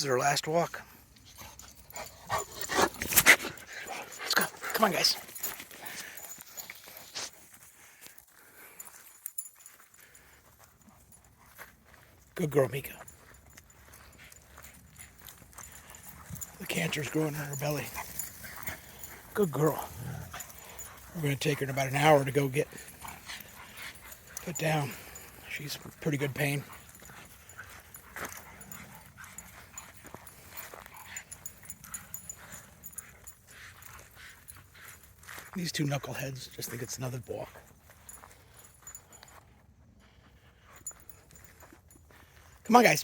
is our last walk. Let's go. Come on, guys. Good girl, Mika. The canter's growing in her belly. Good girl. We're going to take her in about an hour to go get put down. She's in pretty good pain. These two knuckleheads just think it's another walk. Come on, guys.